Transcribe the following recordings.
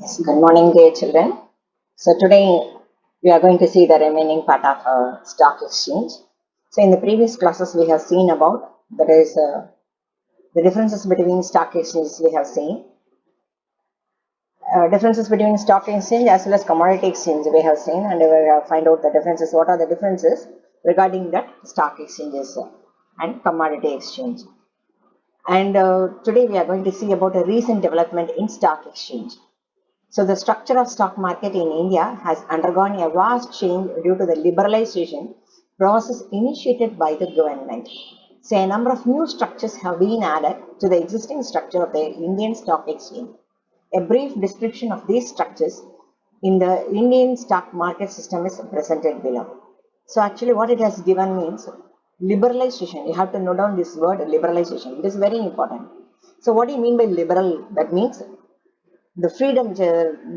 Yes, good morning, dear children. So today we are going to see the remaining part of stock exchange. So in the previous classes we have seen about that is the differences between stock exchanges we have seen. Differences between stock exchange as well as commodity exchange we have seen, and we will find out the differences. What are the differences regarding that stock exchanges and commodity exchange? And today we are going to see about a recent development in stock exchange. So the structure of stock market in India has undergone a vast change due to the liberalization process initiated by the government. So a number of new structures have been added to the existing structure of the Indian stock exchange. A brief description of these structures in the Indian stock market system is presented below. So actually what it has given means liberalization. You have to note down this word liberalization. It is very important. So what do you mean by liberal? That means the freedom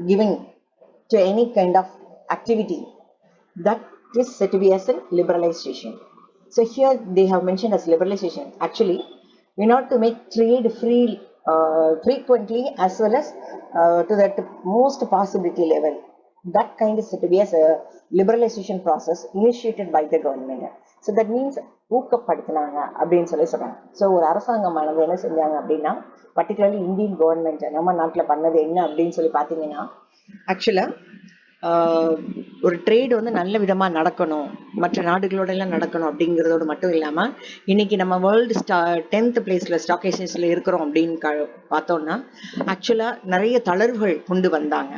giving to any kind of activity, that is said to be as a liberalization. So here they have mentioned as liberalization. Actually, in order to make trade free frequently as well as to that most possibility level, that kind is said to be as a liberalization process initiated by the government. So that means ஊக்கப்படுத்தினாங்க அப்படின்னு சொல்றாங்க. So ஒரு அரசாங்கமானது என்ன செஞ்சாங்க அப்படின்னா, particularly Indian government நம்ம நாட்டில் பண்ணது என்ன அப்படின்னு சொல்லி பார்த்தீங்கன்னா, ஆக்சுவலா ஒரு ட்ரேடு வந்து நல்ல விதமாக நடக்கணும், மற்ற நாடுகளோட எல்லாம் நடக்கணும் அப்படிங்கிறதோடு மட்டும் இல்லாமல், இன்னைக்கு நம்ம வேர்ல்டு 10th பிளேஸில் ஸ்டாக் எக்ஸ்சேஞ்சில் இருக்கிறோம் அப்படின்னு பார்த்தோம்னா, ஆக்சுவலாக நிறைய தளர்வுகள் கொண்டு வந்தாங்க.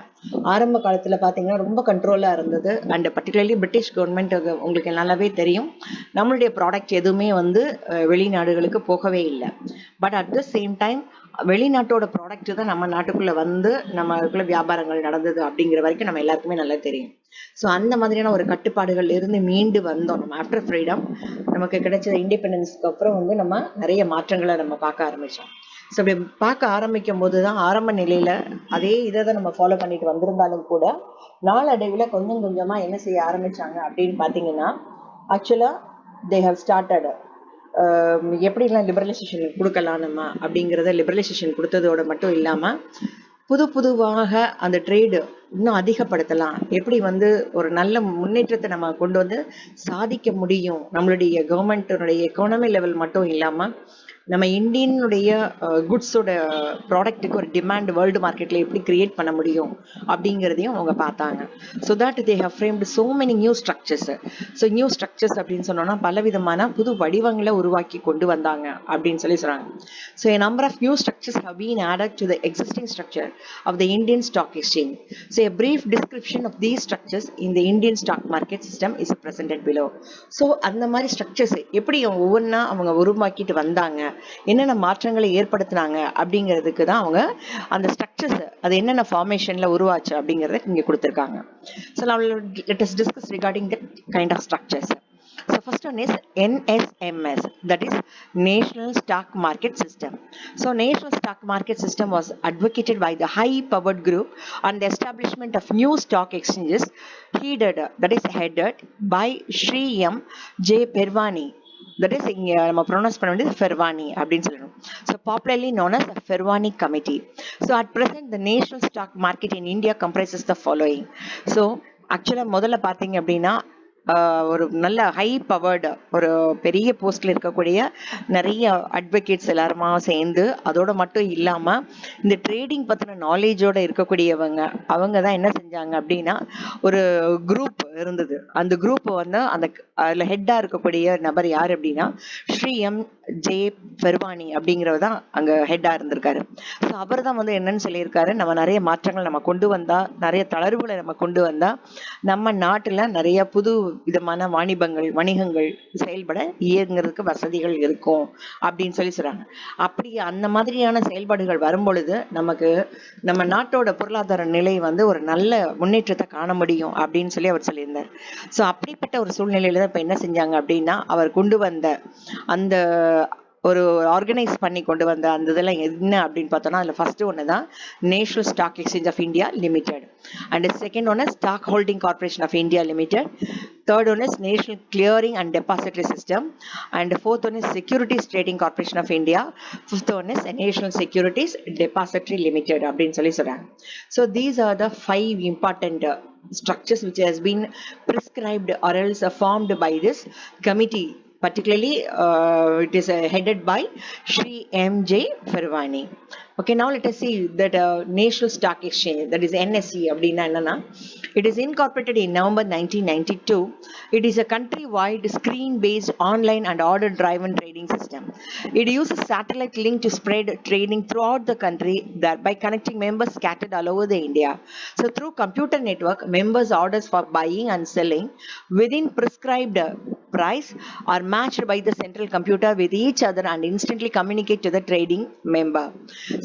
ஆரம்ப காலத்தில் பார்த்தீங்கன்னா ரொம்ப கண்ட்ரோலாக இருந்தது. அண்ட் பர்டிகுலர்லி பிரிட்டிஷ் கவர்மெண்ட் உங்களுக்கு நல்லாவே தெரியும், நம்மளுடைய ப்ராடக்ட் எதுவுமே வந்து வெளிநாடுகளுக்கு போகவே இல்லை. But at the same time வெளிநாட்டோட ப்ராடக்ட் தான் நம்ம நாட்டுக்குள்ள வந்து நம்மளுக்குள்ள வியாபாரங்கள் நடந்தது அப்படிங்கிற வரைக்கும் நம்ம எல்லாருக்குமே நல்லா தெரியும். ஸோ அந்த மாதிரியான ஒரு கட்டுப்பாடுகள் இருந்து மீண்டு வந்தோம். நம்ம ஆஃப்டர் ஃப்ரீடம் நமக்கு கிடைச்ச இண்டிபெண்டன்ஸ்க்கு அப்புறம் வந்து நம்ம நிறைய மாற்றங்களை நம்ம பார்க்க ஆரம்பிச்சோம். ஸோ அப்படி பார்க்க ஆரம்பிக்கும் போது தான் ஆரம்ப நிலையில அதே இதை தான் நம்ம ஃபாலோ பண்ணிட்டு வந்திருந்தாலும் கூட நாளடைவில் கொஞ்சம் கொஞ்சமா என்ன செய்ய ஆரம்பிச்சாங்க அப்படின்னு பார்த்தீங்கன்னா, ஆக்சுவலா தே ஹவ் ஸ்டார்டட் எப்படிலாம் லிபரலைசேஷன் கொடுக்கலாம் நம்ம அப்படிங்கிறத லிபரலைசேஷன் கொடுத்ததோட மட்டும் இல்லாமல் புதுவாக அந்த ட்ரேடு இன்னும் அதிகப்படுத்தலாம், எப்படி வந்து ஒரு நல்ல முன்னேற்றத்தை நம்ம கொண்டு வந்து சாதிக்க முடியும், நம்மளுடைய கவர்மெண்ட்டுடைய எக்கானமி லெவல் மட்டும் இல்லாமல் நம்ம இந்தியனுடைய குட்ஸோட ப்ராடக்ட்டுக்கு ஒரு டிமாண்ட் வேர்ல்டு மார்க்கெட்ல எப்படி கிரியேட் பண்ண முடியும் அப்படிங்கிறதையும் அவங்க பார்த்தாங்க. So that they have framed so many new structures. So new structures அப்படின்னு சொன்னோம்னா பலவிதமான புது வடிவங்களை உருவாக்கி கொண்டு வந்தாங்க அப்படின்னு சொல்லி சொல்றாங்க. So a number of new structures have been added to the existing structure of the Indian stock exchange. So a brief description of these structures in the Indian stock market system is presented below. So அந்த மாதிரி structures எப்படி ஒவ்வொன்றா அவங்க உருவாக்கிட்டு வந்தாங்க, என்னென்ன மாற்றங்களை ஏற்படுத்தினாங்க அப்படிங்கிறதுக்கு தான் அவங்க அந்த ஸ்ட்ரக்சர்ஸ் அது என்னென்ன ஃபார்மேஷன்ல உருவாச்சு அப்படிங்கிறத இங்க கொடுத்துருக்காங்க. So now let us discuss regarding that kind of structures. So first one is NSMS, that is National Stock Market System. So National Stock Market System was advocated by the high powered group on the establishment of new stock exchanges headed by Sri M. J. Pervani. That is இங்க நம்ம pronounce பண்ண வேண்டியது ஃபெர்வானி அப்படின்னு சொல்லணும். So popularly known as the Fervani Committee. So at present the national stock market in India comprises the following. So ஆக்சுவலா முதல்ல பார்த்தீங்க அப்படின்னா ஒரு நல்ல ஹை பவர்டு ஒரு பெரிய போஸ்ட்ல இருக்கக்கூடிய நிறைய அட்வொகேட்ஸ் எல்லாருமா சேர்ந்து, அதோட மட்டும் இல்லாம இந்த ட்ரேடிங் பத்தின நாலேஜோட இருக்கக்கூடியவங்க அவங்க தான் என்ன செஞ்சாங்க அப்படின்னா ஒரு குரூப் இருந்தது. அந்த குரூப் வந்து அந்த அதுல ஹெட்டா இருக்கக்கூடிய நபர் யார் அப்படின்னா ஸ்ரீ எம் ஜே பெர்வானி அப்படிங்கிறவர் தான் அங்க ஹெட்டா இருந்திருக்காரு. ஸோ அவர் தான் வந்து என்னன்னு சொல்லியிருக்காரு, நம்ம நிறைய மாற்றங்கள் நம்ம கொண்டு வந்தா, நிறைய தளர்வுகளை நம்ம கொண்டு வந்தா நம்ம நாட்டுல நிறைய புது விதமான வணிகங்கள் செயல்பட இயங்குறதுக்கு வசதிகள் இருக்கும் அப்படின்னு சொல்லி சொல்றாங்க. அப்படி அந்த மாதிரியான செயல்பாடுகள் வரும் பொழுது நமக்கு நம்ம நாட்டோட பொருளாதார நிலை வந்து ஒரு நல்ல முன்னேற்றத்தை காண முடியும் அப்படின்னு சொல்லி அவர் சொல்லியிருந்தார். ஸோ அப்படிப்பட்ட ஒரு சூழ்நிலையில தான் இப்ப என்ன செஞ்சாங்க அப்படின்னா, அவர் கொண்டு வந்த அந்த ஒரு ஆர்கனைஸ் பண்ணி கொண்டு வந்த அந்த இதெல்லாம் என்ன அப்படின்னு பார்த்தோம்னா, அதில் ஃபர்ஸ்ட் ஒன்று தான் National Stock Exchange of India Limited, and second ஒன்று stock holding corporation of India Limited, Third one is National Clearing and Depository System. And the fourth one is Securities Trading Corporation of India. Fifth one is National Securities Depository Limited. So these are the 5 important structures which has been prescribed or else formed by this committee. Particularly, it is headed by Shri M.J. Farvani. Okay, now let us see that National Stock Exchange, that is NSE. It is incorporated in November 1992. It is a country-wide screen-based online and order-driven trading system. It uses satellite link to spread trading throughout the country, thereby connecting members scattered all over the India. So through computer network, members' orders for buying and selling within prescribed price are matched by the central computer with each other and instantly communicate to the trading member.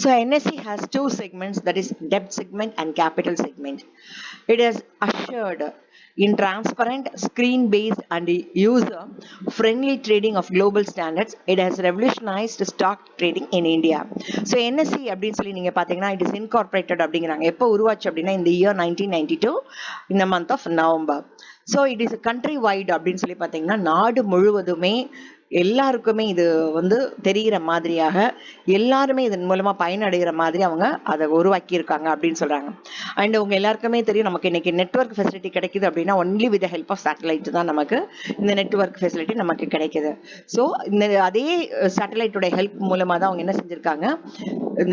So NSE has 2 segments, that is debt segment and capital segment. It is assured in transparent, screen-based and user-friendly trading of global standards. It has revolutionized stock trading in India. So NSE அப்படின்னு சொல்லி நீங்க பாத்தீங்கன்னா it is incorporated அப்படிங்கிறாங்க. எப்போ உருவாச்சு அப்படின்னா in the year 1992 in the month of November. So it is country wide அப்படின்னு சொல்லி பார்த்தீங்கன்னா நாடு முழுவதுமே எல்லாருக்குமே இது வந்து தெரிகிற மாதிரியாக எல்லாருமே இதன் மூலமா பயனடைகிற மாதிரி அவங்க அதை உருவாக்கியிருக்காங்க அப்படின்னு சொல்றாங்க. அண்ட் உங்க எல்லாருக்குமே தெரியும் நமக்கு இன்னைக்கு நெட்வொர்க் ஃபெசிலிட்டி கிடைக்குது அப்படின்னா only with help of satellite தான் நமக்கு இந்த நெட்வொர்க் ஃபெசிலிட்டி நமக்கு கிடைக்குது. ஸோ இந்த அதே சேட்டலைட்டோட ஹெல்ப் மூலமா தான் அவங்க என்ன செஞ்சிருக்காங்க,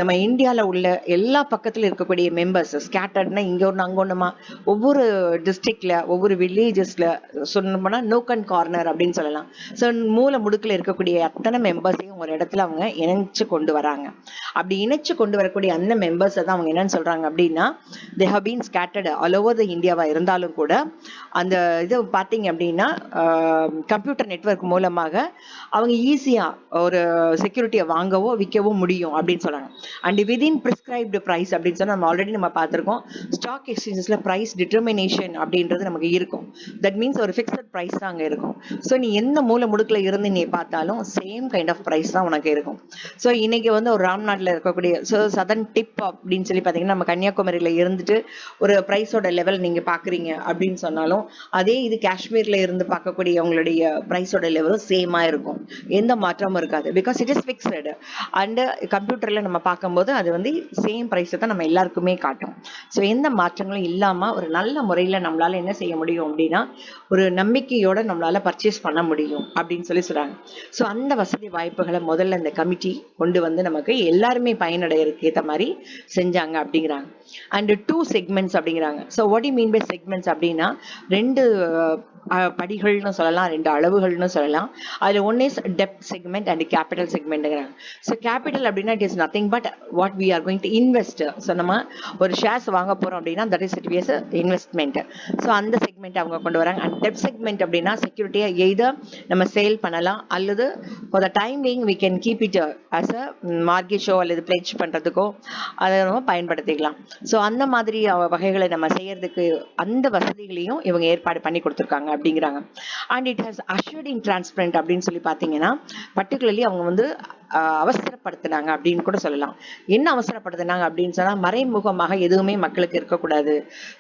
நம்ம இந்தியாவில் உள்ள எல்லா பக்கத்தில் இருக்கக்கூடிய மெம்பர்ஸ் ஸ்கேட்டர்ட்னா இங்கே ஒன்று அங்கே ஒன்றுமா ஒவ்வொரு டிஸ்ட்ரிக்ட்ல ஒவ்வொரு வில்லேஜஸ்ல சொன்னோம்னா நோக் அண்ட் கார்னர் அப்படின்னு சொல்லலாம். ஸோ மூல முடுக்கில் இருக்கக்கூடிய அத்தனை மெம்பர்ஸையும் ஒரு இடத்துல அவங்க இணைச்சு கொண்டு வராங்க. அப்படி இணைச்சு கொண்டு வரக்கூடிய அந்த மெம்பர்ஸை தான் அவங்க என்னன்னு சொல்றாங்க அப்படின்னா they have been scattered all over the இந்தியாவா இருந்தாலும் கூட அந்த இது பார்த்தீங்க அப்படின்னா கம்ப்யூட்டர் நெட்வொர்க் மூலமாக அவங்க ஈஸியா ஒரு செக்யூரிட்டியை வாங்கவோ விற்கவோ முடியும் அப்படின்னு சொல்றாங்க. அண்ட் விதின் பிரிஸ்கிரைப்டு ப்ரைஸ் அப்படின்னு சொன்னா நம்ம ஆல்ரெடி நம்ம பார்த்திருக்கோம் ஸ்டாக் எக்ஸ்சேஞ்சஸ்ல ப்ரைஸ் டிட்டர்மினேஷன் அப்படின்றது நமக்கு இருக்கும். தட் மீன்ஸ் ஒரு ஃபிக்ஸட் ப்ரைஸ் தான் அங்கே இருக்கும். ஸோ நீ எந்த மூல முடுக்கில் இருந்து நீ பார்த்தாலும் சேம் கைண்ட் ஆஃப் ப்ரைஸ் தான் உனக்கு இருக்கும். ஸோ இன்னைக்கு வந்து ஒரு ராம்நாட்டில் இருக்கக்கூடிய சதர்ன் டிப் அப்படின்னு சொல்லி பார்த்தீங்கன்னா நம்ம கன்னியாகுமரியில் இருந்துட்டு ஒரு ப்ரைஸோட லெவல் நீங்கள் பார்க்குறீங்க அப்படின்னு சொன்னாலும் அதே இது காஷ்மீரில் இருந்து பார்க்கக்கூடிய உங்களுடைய ப்ரைஸோட லெவலும் சேமாக இருக்கும், எந்த மாற்றமும் இருக்காது. Because it is fixed. And கம்ப்யூட்டரில் நம்ம பார்க்கும்போது அது வந்து சேம் ப்ரைஸை தான் நம்ம எல்லாருக்குமே காட்டும். ஸோ எந்த மாற்றங்களும் இல்லாமல் ஒரு நல்ல முறையில் நம்மளால என்ன செய்ய முடியும் அப்படின்னா ஒரு நம்பிக்கையோட நம்மளால பர்ச்சேஸ் பண்ண முடியும் அப்படின்னு சொல்லி சொல்றாங்க. ஸோ அந்த வசதி வாய்ப்புகளை முதல்ல இந்த கமிட்டி கொண்டு வந்து நமக்கு எல்லாருமே பயனடைகிறதுக்கு ஏற்ற மாதிரி செஞ்சாங்க அப்படிங்கிறாங்க. அண்ட் 2 செக்மெண்ட்ஸ் அப்படிங்கிறாங்க. So what you mean by segments அப்படின்னா 2 படிகள்னு சொல்லலாம், 2 அளவுகள்னு சொல்லலாம். அதில் one is depth segment and capital செக்மெண்ட்ங்கிறாங்க. ஸோ கேபிட்டல் அப்படின்னா it is nothing but what we are going to invest. So நம்ம ஒரு ஷேர்ஸ் வாங்க போறோம் அப்படின்னா that is it is investment. So அந்த செக்மெண்ட் அவங்க கொண்டு வராங்க. அண்ட் டெப்த் செக்மெண்ட் அப்படின்னா செக்யூரிட்டியை எய்தர் நம்ம சேல் பண்ணலாம் அல்லது for the time being we can keep it as a மார்கேஜோ அல்லது பிளெட்ஜ் பண்றதுக்கோ அதை நம்ம பயன்படுத்திக்கலாம். ஸோ அந்த மாதிரி வகைகளை நம்ம செய்யறதுக்கு அந்த வசதிகளையும் இவங்க ஏற்பாடு பண்ணி கொடுத்துருக்காங்க அப்படிங்கிறாங்க. And it has assured in transparent அப்படின்னு சொல்லி பார்த்தீங்கன்னா பர்டிகுலர்லி அவங்க வந்து அவசரப்படுத்தினாங்க அப்படின்னு கூட சொல்லலாம். என்ன அவசரப்படுத்தினாங்க அப்படின்னு சொன்னா மறைமுகமாக எதுவுமே மக்களுக்கு இருக்கக்கூடாது.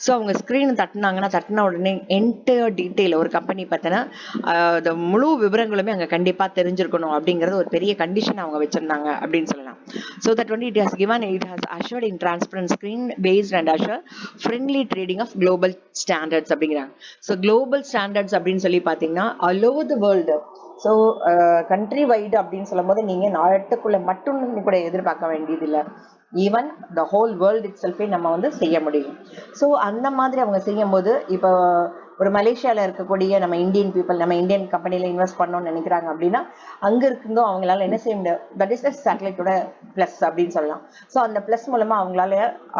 ஸோ அவங்க ஸ்கிரீன் தட்டின உடனே என்டையர் டீட்டெயில் ஒரு கம்பெனி பார்த்தீங்கன்னா முழு விவரங்களுமே அங்கே கண்டிப்பா தெரிஞ்சிருக்கணும் அப்படிங்கிறது ஒரு பெரிய கண்டிஷன் அவங்க வச்சிருந்தாங்க அப்படின்னு சொல்லலாம். So that only it has assured in transparent screen based and assure friendly trading of global standards அப்படிங்கிறாங்க. ஸோ குளோபல் ஸ்டாண்டர்ட்ஸ் அப்படின்னு சொல்லி பார்த்தீங்கன்னா all over the world. So countrywide அப்படின்னு சொல்லும் போது நீங்க நாட்டுக்குள்ள மட்டும் கூட எதிர்பார்க்க வேண்டியதில்லை, even the whole world it செல்ஃபே நம்ம வந்து செய்ய முடியும். ஸோ அந்த மாதிரி அவங்க செய்யும் போது இப்போ ஒரு மலேசியாவில் இருக்கக்கூடிய நம்ம இந்தியன் பீப்புள் நம்ம இந்தியன் கம்பெனியில் இன்வெஸ்ட் பண்ணணும்னு நினைக்கிறாங்க அப்படின்னா அங்கே இருக்குங்கோ அவங்களால என்ன செய்ய முடியாது. தட் இஸ் த சேட்டலைட்டோட ப்ளஸ் அப்படின்னு சொல்லலாம். ஸோ அந்த ப்ளஸ் மூலமா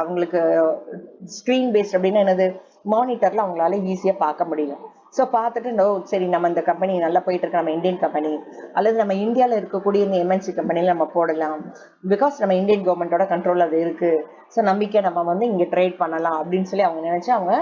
அவங்களுக்கு ஸ்க்ரீன் பேஸ்ட் அப்படின்னு என்னது மானிட்டர்ல அவங்களால ஈஸியாக பார்க்க முடியும். ஸோ பார்த்துட்டு சரி நம்ம இந்த கம்பெனி நல்லா போயிட்டு இருக்கு, நம்ம இந்தியன் கம்பெனி அல்லது நம்ம இந்தியாவில் இருக்கக்கூடிய இந்த எம்என்சி கம்பெனியில் நம்ம போடலாம், பிகாஸ் நம்ம இந்தியன் கவர்மெண்டோட கண்ட்ரோல் அது இருக்கு. ஸோ நம்பிக்கை நம்ம வந்து இங்கே ட்ரேட் பண்ணலாம் அப்படின்னு சொல்லி அவங்க நினைச்சு அவங்க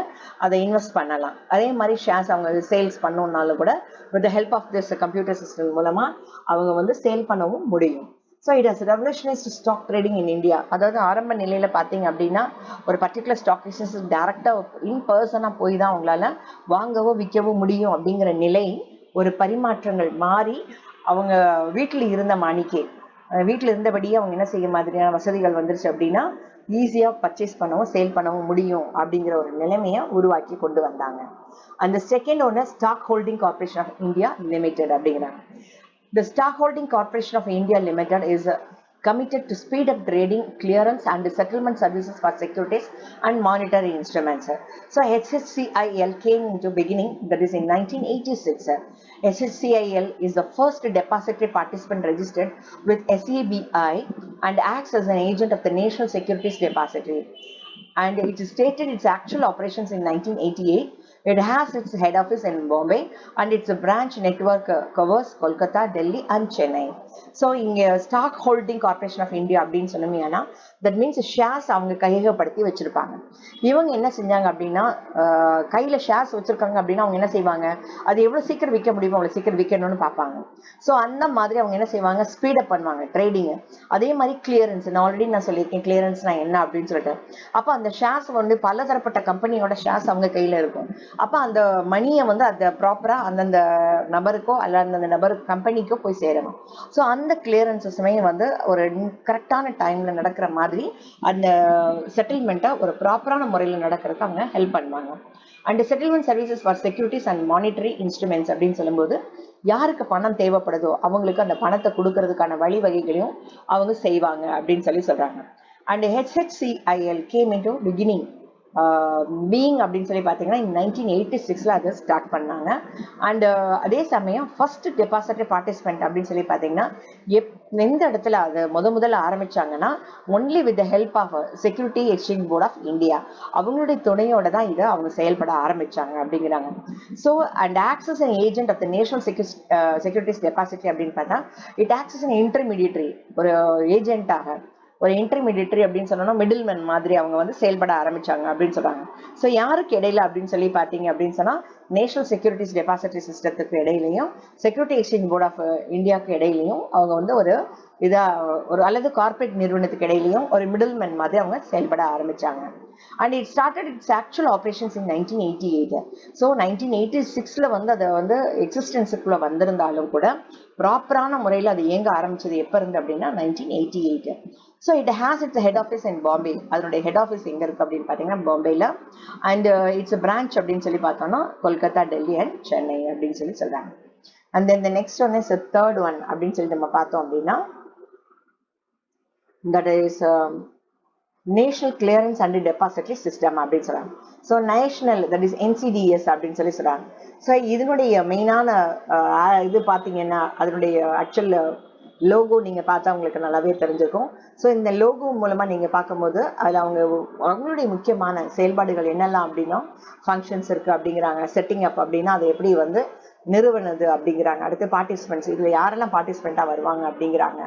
அதை இன்வெஸ்ட் பண்ணலாம். அதே மாதிரி ஷேர்ஸ் அவங்க சேல்ஸ் பண்ணணும்னாலும் கூட with help of this computer system மூலமா அவங்க வந்து சேல் பண்ணவும் முடியும். So it has revolutionised stock trading in India. அதாவது ஆரம்ப நிலையில் பார்த்தீங்க அப்படின்னா ஒரு பர்டிகுலர் ஸ்டாக் எக்ஸ்சேஞ்ச் டேரெக்டாக இன் பர்சனாக போய் தான் அவங்களால வாங்கவோ விற்கவோ முடியும் அப்படிங்கிற நிலை ஒரு பரிமாற்றங்கள் மாறி அவங்க வீட்டில் இருந்த மாணிக்கே வீட்டில் இருந்தபடியே அவங்க என்ன செய்ய மாதிரியான வசதிகள் வந்துருச்சு அப்படின்னா ஈஸியாக பர்ச்சேஸ் பண்ணவும் சேல் பண்ணவும் முடியும் அப்படிங்கிற ஒரு நிலைமையை உருவாக்கி கொண்டு வந்தாங்க. அந்த செகண்ட் ஒன்று stock holding corporation of India limited அப்படிங்கிறாங்க. The Stock Holding Corporation of India Limited is committed to speed up trading, clearance and settlement services for securities and monetary instruments. So HHCIL came into beginning, that is in 1986. HHCIL is the first depository participant registered with SEBI and acts as an agent of the National Securities Depository. And it stated its actual operations in 1988. It has its head office in Bombay and its branch network covers Kolkata, Delhi and Chennai. So இங்கே stock holding corporation of India அப்படின்னு சொன்னோம்னா that means shares அவங்க கையகப்படுத்தி வச்சிருப்பாங்க. இவங்க என்ன செஞ்சாங்க அப்படின்னா கையில் ஷேர்ஸ் வச்சிருக்காங்க அப்படின்னா அவங்க என்ன செய்வாங்க, அது எவ்வளோ சீக்கிரம் விற்க முடியுமோ அவ்வளோ சீக்கிரம் விற்கணும்னு பார்ப்பாங்க. ஸோ அந்த மாதிரி அவங்க என்ன செய்வாங்க, ஸ்பீடப் பண்ணுவாங்க ட்ரேடிங்கு. அதே மாதிரி கிளியரன்ஸ், நான் ஆல்ரெடி நான் சொல்லியிருக்கேன் கிளியரன்ஸ்னா என்ன அப்படின்னு சொல்லிட்டு. அப்போ அந்த ஷேர்ஸ் வந்து பலதரப்பட்ட கம்பெனியோட ஷேர்ஸ் அவங்க கையில் இருக்கும். அப்போ அந்த மணியை வந்து அதை ப்ராப்பராக அந்தந்த நபருக்கோ அல்ல அந்தந்த நபர் கம்பெனிக்கோ போய் சேரணும். ஸோ அந்த கிளியரன்ஸஸுமே வந்து ஒரு கரெக்டான டைமில் நடக்கிற மாதிரி அந்த செட்டில்மெண்ட்டை ஒரு ப்ராப்பரான முறையில் நடக்கிறதுக்கு அவங்க ஹெல்ப் பண்ணுவாங்க. And settlement services for securities and monetary instruments அப்படின்னு சொல்லும்போது யாருக்கு பணம் தேவைப்படுதோ அவங்களுக்கு அந்த பணத்தை கொடுக்கறதுக்கான வழிவகைகளையும் அவங்க செய்வாங்க அப்படின்னு சொல்றாங்க. And HHCIL game into beginning being அப்படின்னு சொல்லி பார்த்தீங்கன்னா 1986 அதை ஸ்டார்ட் பண்ணாங்க. அண்ட் அதே சமயம் ஃபர்ஸ்ட் டெபாசிட்டரி பார்ட்டிசிபென்ட் அப்படின்னு சொல்லி பார்த்தீங்கன்னா எந்த இடத்துல அதை முதல்ல ஆரம்பிச்சாங்கன்னா only with the help of Security Exchange Board of India, அவங்களுடைய துணையோட தான் இதை அவங்க செயல்பட ஆரம்பிச்சாங்க அப்படிங்கிறாங்க. So and access and agent of the National Securities Depository அப்படின்னு பார்த்தா இட் ஆக்சஸ் அண்ட் இன்டர்மீடியேட்டரி, ஒரு ஏஜென்ட்டாக ஒரு இன்டர்மீடியேட்டரி அப்படின்னு சொன்னோம்னா மிடில் மேன் மாதிரி அவங்க வந்து செயல்பட ஆரம்பிச்சாங்க அப்படின்னு சொல்றாங்க. ஸோ யாருக்கு இடையில அப்படின்னு சொல்லி பார்த்தீங்க அப்படின்னு சொன்னா நேஷனல் செக்யூரிட்டிஸ் டெபாசிட்டரி சிஸ்டத்துக்கு இடையிலையும் செக்யூரிட்டி எக்ஸ்சேஞ்ச் போர்ட் ஆஃப் இந்தியாவுக்கு இடையிலையும் அவங்க வந்து ஒரு அல்லது கார்பரேட் நிறுவனத்துக்கு இடையிலையும் ஒரு மிடில் மேன் மாதிரி அவங்க செயல்பட ஆரம்பிச்சாங்க. And it started it's actual operations in 1988. So 1986 வந்து அதை வந்து எக்ஸிஸ்டன்ஸுக்குள்ள வந்திருந்தாலும் கூட ப்ராப்பரான முறையில் அது இயங்க ஆரம்பிச்சது எப்போ இருந்து அப்படின்னா 1988. So it has its head office in Bombay. அதனுடைய ஹெட் ஆஃபீஸ் எங்கே இருக்குது அப்படின்னு பார்த்தீங்கன்னா பாம்பேயில். அண்ட் இட்ஸ் பிரான்ச் அப்படின்னு சொல்லி பார்த்தோம்னா கொல்கத்தா, டெல்லி அண்ட் சென்னை அப்படின்னு சொல்கிறாங்க. And then the next one is third one அப்படின்னு சொல்லி நம்ம பார்த்தோம் அப்படின்னா that is national clearance and depository system அப்படின்னு சொல்றாங்க. So national that is NCDS அப்படின்னு சொல்றாங்க. ஸோ இதனுடைய மெயினான இது பார்த்தீங்கன்னா அதனுடைய ஆக்சுவல் லோகோ நீங்கள் பார்த்தா உங்களுக்கு நல்லாவே தெரிஞ்சிருக்கும். ஸோ இந்த லோகோ மூலமாக நீங்கள் பார்க்கும்போது அதில் அவங்களுடைய முக்கியமான செயல்பாடுகள் என்னெல்லாம் அப்படின்னா ஃபங்க்ஷன்ஸ் இருக்குது அப்படிங்கிறாங்க. செட்டிங் அப் அப்படின்னா அதை எப்படி வந்து நிறுவனது அப்படிங்கிறாங்க. அடுத்து பார்ட்டிசிபென்ட்ஸ், இதில் யாரெல்லாம் பார்ட்டிசிபெண்ட்டாக வருவாங்க அப்படிங்கிறாங்க.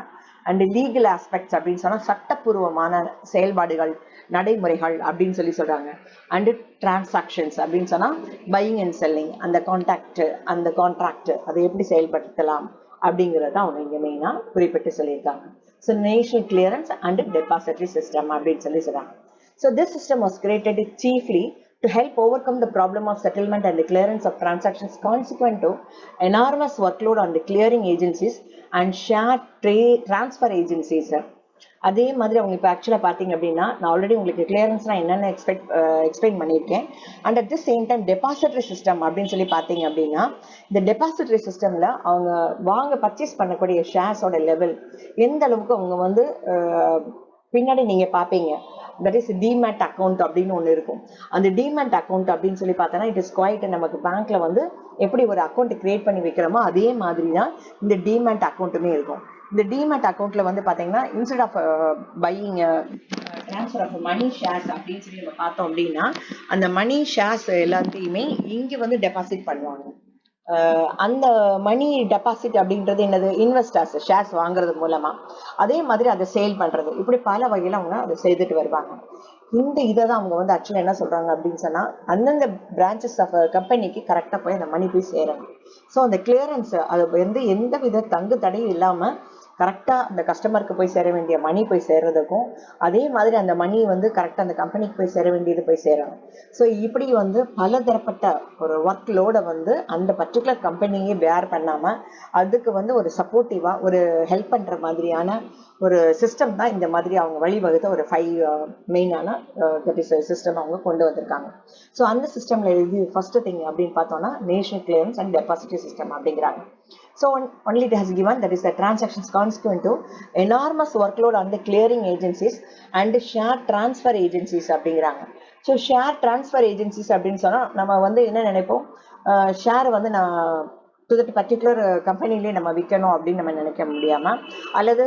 அண்ட் லீகல் ஆஸ்பெக்ட்ஸ் அப்படின்னு சொன்னால் சட்டப்பூர்வமான செயல்பாடுகள் நடைமுறைகள் அப்படின்னு சொல்கிறாங்க. அண்டு டிரான்சாக்ஷன்ஸ் அப்படின்னு சொன்னால் பையிங் அண்ட் செல்லிங், அந்த கான்ட்ராக்ட் அதை எப்படி செயல்படுத்தலாம் அப்படிங்கிறத அவங்க இங்கே மெயினாக குறிப்பிட்டு சொல்லியிருக்காங்க. So national clearance and depository system அப்படின்னு சொல்கிறாங்க. So tissue system was created chiefly to help overcome the problem of settlement and the clearance of transactions consequent to enormous workload on the clearing agencies and share transfer agencies. அதே மாதிரி அவங்க இப்போ ஆக்சுவலாக பார்த்தீங்க அப்படின்னா நான் ஆல்ரெடி உங்களுக்கு கிளியரன்ஸ்னால் என்னென்ன எக்ஸ்பிளைன் பண்ணியிருக்கேன். And at the same time depository system அப்படின்னு சொல்லி பார்த்தீங்க அப்படின்னா இந்த டெபாசிட்டரி சிஸ்டமில் அவங்க பர்ச்சேஸ் பண்ணக்கூடிய ஷேர்ஸோட லெவல் எந்த அளவுக்கு அவங்க வந்து பின்னாடி நீங்கள் பார்ப்பீங்க. தட் இஸ் டிமேட் அக்கௌண்ட் அப்படின்னு ஒன்று இருக்கும். அந்த டிமேட் அக்கௌண்ட் அப்படின்னு சொல்லி பார்த்தோன்னா இட் இஸ் குவைட் நமக்கு பேங்க்ல வந்து எப்படி ஒரு அக்கௌண்ட் கிரியேட் பண்ணி வைக்கிறோமோ அதே மாதிரி தான் இந்த டிமேட் அக்கௌண்ட்டுமே இருக்கும். இந்த டிமேட் அக்கௌண்ட்ல வந்து பார்த்தீங்கன்னா instead of buying transfer of money shares அப்படின்னு சொல்லி நம்ம பார்த்தோம் அப்படின்னா அந்த மணி ஷேர்ஸ் எல்லாத்தையுமே இங்கே வந்து டெபாசிட் பண்ணுவாங்க. அந்த மணி டெபாசிட் அப்படின்றது என்னது, இன்வெஸ்டர்ஸ் ஷேர்ஸ் வாங்குறது மூலமா அதே மாதிரி அதை சேல் பண்றது, இப்படி பல வகையில அவங்க அதை செய்துட்டு வருவாங்க. இந்த இதை தான் அவங்க வந்து ஆக்சுவலா என்ன சொல்றாங்க அப்படின்னு சொன்னா அந்தந்த பிரான்ச்சஸ் ஆஃப் கம்பெனிக்கு கரெக்டா போய் அந்த மணி போய் சேரணும். ஸோ அந்த கிளியரன்ஸ் அது வந்து எந்த வித தங்கு தடையும் இல்லாம கரெக்டாக அந்த கஸ்டமருக்கு போய் சேர வேண்டிய மணி போய் சேர்றதுக்கும், அதே மாதிரி அந்த மணி வந்து கரெக்டாக அந்த கம்பெனிக்கு போய் சேர வேண்டியது போய் சேரணும். ஸோ இப்படி வந்து பலதரப்பட்ட ஒரு ஒர்க் லோடை வந்து அந்த பர்டிகுலர் கம்பெனியே பேர் பண்ணாமல் அதுக்கு வந்து ஒரு சப்போர்ட்டிவாக ஒரு ஹெல்ப் பண்ணுற மாதிரியான ஒரு சிஸ்டம் தான் இந்த மாதிரி அவங்க வழிவகுத்த ஒரு 5 மெயினான சிஸ்டம் அவங்க கொண்டு வந்திருக்காங்க. ஸோ அந்த சிஸ்டம்ல இது ஃபர்ஸ்ட் திங் அப்படின்னு பார்த்தோம்னா national clearance and depository system அப்படிங்கிறாங்க. So only it has given that is the transactions consequent to enormous workload on the clearing agencies and share transfer agencies அப்படிங்கிறாங்க. ஸோ ஷேர் டிரான்ஸ்ஃபர் ஏஜென்சிஸ் அப்படின்னு சொன்னால் நம்ம வந்து என்ன நினைப்போம், ஷேர் வந்து நான் டு தட் பர்டிகுலர் கம்பெனிலே நம்ம விற்கணும் அப்படின்னு நம்ம நினைக்க முடியாமல், அல்லது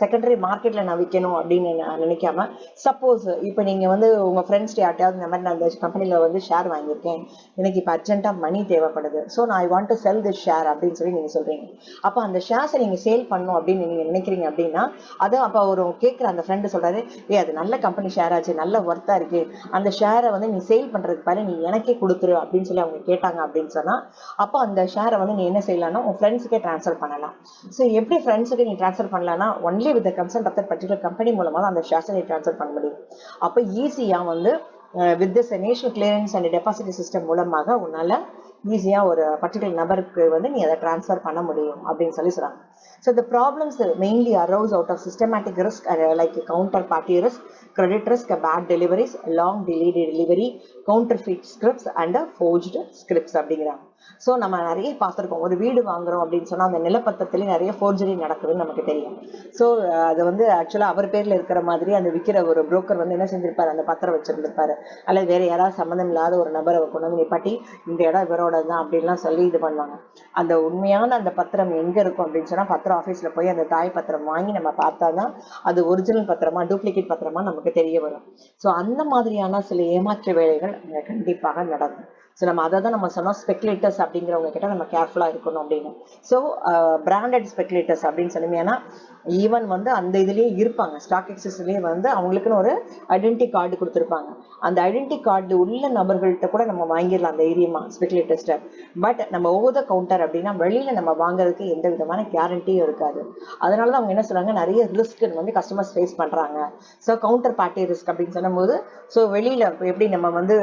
செகண்டரி மார்க்கெட்டில் நான் விற்கணும் அப்படின்னு நான் நினைக்காம, சப்போஸ் இப்போ நீங்கள் வந்து உங்கள் ஃப்ரெண்ட்ஸ் யார்ட்டையாவது இந்த மாதிரி நான் இந்த கம்பெனியில் வந்து ஷேர் வாங்கியிருக்கேன், எனக்கு இப்போ அர்ஜென்ட்டாக மணி தேவைப்படுது, ஸோ நான் I want to sell this share அப்படின்னு சொல்லி நீங்கள் சொல்கிறீங்க. அப்போ அந்த ஷேர்ஸை நீங்கள் சேல் பண்ணணும் அப்படின்னு நீங்கள் நினைக்கிறீங்க அப்படின்னா, அதை அப்போ ஒரு கேட்குற அந்த ஃப்ரெண்டு சொல்கிறாரு, அது நல்ல கம்பெனி ஷேர் ஆச்சு, நல்ல ஒர்த்தாக இருக்குது, அந்த ஷேரை வந்து நீ சேல் பண்ணுறதுக்கு பாரு, நீ எனக்கே கொடுத்துரு அப்படின்னு சொல்லி அவங்க கேட்டாங்க அப்படின்னு சொன்னால், அப்போ அந்த ஷேரை வந்து நீ என்ன செய்யலாம்னா உன் ஃப்ரெண்ட்ஸுக்கே ட்ரான்ஸ்ஃபர் பண்ணலாம். ஸோ எப்படி ஃப்ரெண்ட்ஸுக்கு நீ ட்ரான்ஸ்ஃபர் பண்ணலாம்னா only with consent of that particular company மூலமாக தான் அந்த ஷேர்ஸை நீ ட்ரான்ஸ்ஃபர் பண்ண முடியும். அப்போ ஈஸியாக வந்து with this national clearance and depository system மூலமாக உன்னால் ஈஸியாக ஒரு பர்டிகுலர் நபருக்கு வந்து நீ அதை ட்ரான்ஸ்ஃபர் பண்ண முடியும் அப்படின்னு சொல்லி சொல்கிறாங்க. So the problems mainly arose out of systematic risk like counterparty risk, credit risk, bad deliveries, long delayed delivery, counterfeit scripts and forged scripts அப்படிங்கிறாங்க. ஸோ நம்ம நிறைய பார்த்துருக்கோம், ஒரு வீடு வாங்குறோம் அப்படின்னு சொன்னால் அந்த நிலப்பத்திரத்துலேயே நிறைய ஃபோர்ஜரி நடக்குதுன்னு நமக்கு தெரியும். ஸோ அது வந்து ஆக்சுவலாக அவர் பேரில் இருக்கிற மாதிரி அந்த விற்கிற ஒரு புரோக்கர் வந்து என்ன செஞ்சிருப்பாரு, அந்த பத்திரம் வச்சிருந்திருப்பாரு, அல்லது வேறு யாராவது சம்மந்தம் இல்லாத ஒரு நபரை கொண்டு வந்து நிப்பாட்டி இந்த இடம் இவரோட தான் அப்படின்லாம் சொல்லி இது பண்ணுவாங்க. அந்த உண்மையான அந்த பத்திரம் எங்கே இருக்கும் அப்படின்னு சொன்னால் பத்திரம் ஆஃபீஸில் போய் அந்த தாய் பத்திரம் வாங்கி நம்ம பார்த்தா தான் அது ஒரிஜினல் பத்திரமா டூப்ளிகேட் பத்திரமா நமக்கு தெரிய வரும். ஸோ அந்த மாதிரியான சில ஏமாற்று வேலைகள் கண்டிப்பாக நடக்கும். ஸோ நம்ம அதை தான் நம்ம சொன்னோம், ஸ்பெக்குலேட்டர்ஸ் அப்படிங்கிறவங்க கிட்ட நம்ம கேர்ஃபுல்லாக இருக்கணும் அப்படின்னு. ஸோ பிராண்டட் ஸ்பெக்குலேட்டர்ஸ் அப்படின்னு சொன்னீங்கன்னா ஈவன் வந்து அந்த இதுலேயே இருப்பாங்க, ஸ்டாக் எக்ஸஸ்லேயே வந்து அவங்களுக்குன்னு ஒரு ஐடென்டி கார்டு கொடுத்துருப்பாங்க. அந்த ஐடென்டி கார்டு உள்ள நபர்கள்ட்ட கூட நம்ம வாங்கிடலாம் அந்த ஏரியா ஸ்பெக்குலேட்டர்ஸ்ட. பட் நம்ம ஓவர் த கவுண்டர் அப்படின்னா வெளியில் நம்ம வாங்குறதுக்கு எந்த விதமான கேரண்டியும் இருக்காது. அதனால தான் அவங்க என்ன சொல்கிறாங்க, நிறைய ரிஸ்க் வந்து கஸ்டமர்ஸ் ஃபேஸ் பண்ணுறாங்க. ஸோ கவுண்டர் பார்ட்டி ரிஸ்க் அப்படின்னு சொல்லும்போது, ஸோ வெளியில் எப்படி நம்ம வந்து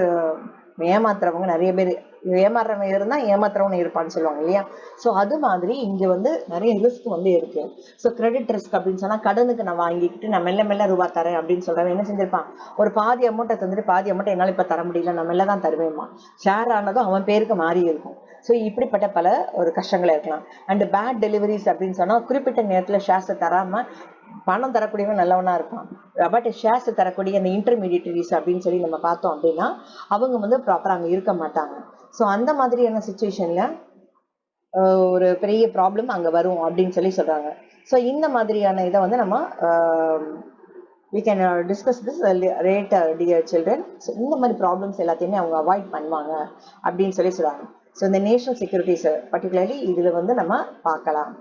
ஏமாத்துறவங்க நிறைய பேர், ஏமாறுறவங்க இருந்தால் ஏமாத்துறவங்க இருப்பான்னு சொல்லுவாங்க இல்லையா. ஸோ அது மாதிரி இங்கே வந்து நிறைய ரிஸ்க் வந்து இருக்கு. ஸோ கிரெடிட் ரிஸ்க் அப்படின்னு சொன்னால் கடனுக்கு நான் வாங்கிக்கிட்டு நான் மெல்ல மெல்ல ரூபா தரேன் அப்படின்னு சொல்கிறவன் என்ன செஞ்சிருப்பான், ஒரு பாதி அமௌண்ட்டை தந்துட்டு பாதி அமௌண்ட்டை என்னால் இப்போ தர முடியல, நான் மெல்ல தான் தருவேன்மா, ஷேர் ஆனதும் அவன் பேருக்கு மாறி இருக்கும். ஸோ இப்படிப்பட்ட பல ஒரு கஷ்டங்கள் இருக்கலாம். அண்ட் பேட் டெலிவரிஸ் அப்படின்னு சொன்னால் குறிப்பிட்ட நேரத்தில் ஷேர்ஸை தராமல் பணம் தரக்கூடியவன் நல்லவனா இருப்பான், பட் ஷேர்ஸ் தரக்கூடிய அந்த இன்டர்மீடியட்டரிஸ் அப்படின்னு சொல்லி நம்ம பார்த்தோம் அப்படின்னா அவங்க வந்து ப்ராப்பராக அங்கே இருக்க மாட்டாங்க. ஸோ அந்த மாதிரியான சுச்சுவேஷனில் ஒரு பெரிய ப்ராப்ளம் அங்கே வரும் அப்படின்னு சொல்லி சொல்கிறாங்க. ஸோ இந்த மாதிரியான இதை வந்து நம்ம we can discuss this later dear children. So இந்த மாதிரி ப்ராப்ளம்ஸ் எல்லாத்தையுமே அவங்க அவாய்ட் பண்ணுவாங்க அப்படின்னு சொல்லி சொல்கிறாங்க. ஸோ இந்த நேஷனல் செக்யூரிட்டிஸ் பர்டிகுலர்லி இதில் வந்து நம்ம பார்க்கலாம்.